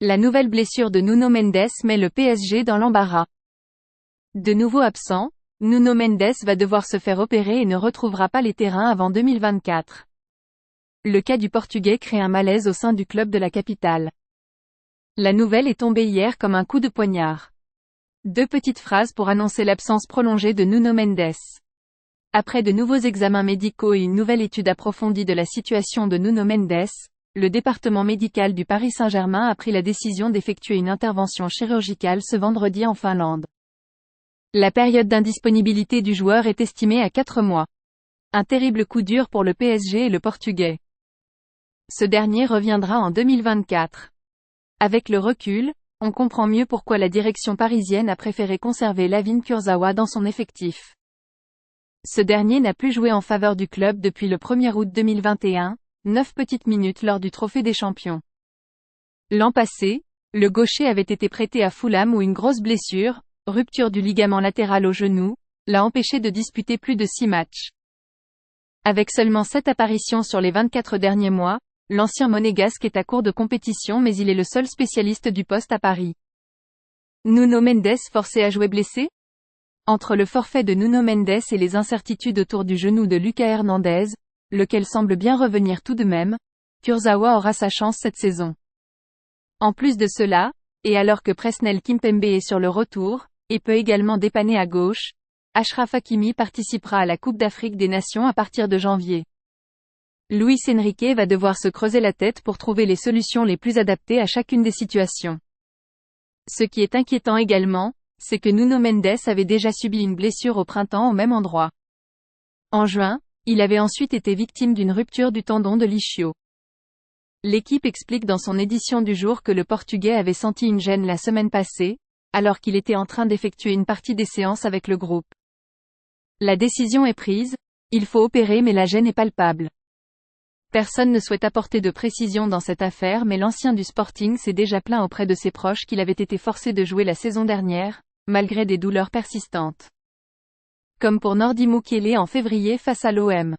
La nouvelle blessure de Nuno Mendes met le PSG dans l'embarras. De nouveau absent, Nuno Mendes va devoir se faire opérer et ne retrouvera pas les terrains avant 2024. Le cas du Portugais crée un malaise au sein du club de la capitale. La nouvelle est tombée hier comme un coup de poignard. Deux petites phrases pour annoncer l'absence prolongée de Nuno Mendes. Après de nouveaux examens médicaux et une nouvelle étude approfondie de la situation de Nuno Mendes, le département médical du Paris Saint-Germain a pris la décision d'effectuer une intervention chirurgicale ce vendredi en Finlande. La période d'indisponibilité du joueur est estimée à 4 mois. Un terrible coup dur pour le PSG et le Portugais. Ce dernier reviendra en 2024. Avec le recul, on comprend mieux pourquoi la direction parisienne a préféré conserver Layvin Kurzawa dans son effectif. Ce dernier n'a plus joué en faveur du club depuis le 1er août 2021, 9 petites minutes lors du Trophée des Champions. L'an passé, le gaucher avait été prêté à Fulham où une grosse blessure, rupture du ligament latéral au genou, l'a empêché de disputer plus de 6 matchs. Avec seulement 7 apparitions sur les 24 derniers mois, l'ancien monégasque est à court de compétition mais il est le seul spécialiste du poste à Paris. Nuno Mendes forcé à jouer blessé ? Entre le forfait de Nuno Mendes et les incertitudes autour du genou de Lucas Hernandez, lequel semble bien revenir tout de même, Kurzawa aura sa chance cette saison. En plus de cela, et alors que Presnel Kimpembe est sur le retour, et peut également dépanner à gauche, Achraf Hakimi participera à la Coupe d'Afrique des Nations à partir de janvier. Luis Enrique va devoir se creuser la tête pour trouver les solutions les plus adaptées à chacune des situations. Ce qui est inquiétant également, c'est que Nuno Mendes avait déjà subi une blessure au printemps au même endroit. En juin, il avait ensuite été victime d'une rupture du tendon de l'ischio. L'équipe explique dans son édition du jour que le Portugais avait senti une gêne la semaine passée, alors qu'il était en train d'effectuer une partie des séances avec le groupe. La décision est prise, il faut opérer mais la gêne est palpable. Personne ne souhaite apporter de précision dans cette affaire mais l'ancien du Sporting s'est déjà plaint auprès de ses proches qu'il avait été forcé de jouer la saison dernière, malgré des douleurs persistantes. Comme pour Nordi Mukiele en février face à l'OM.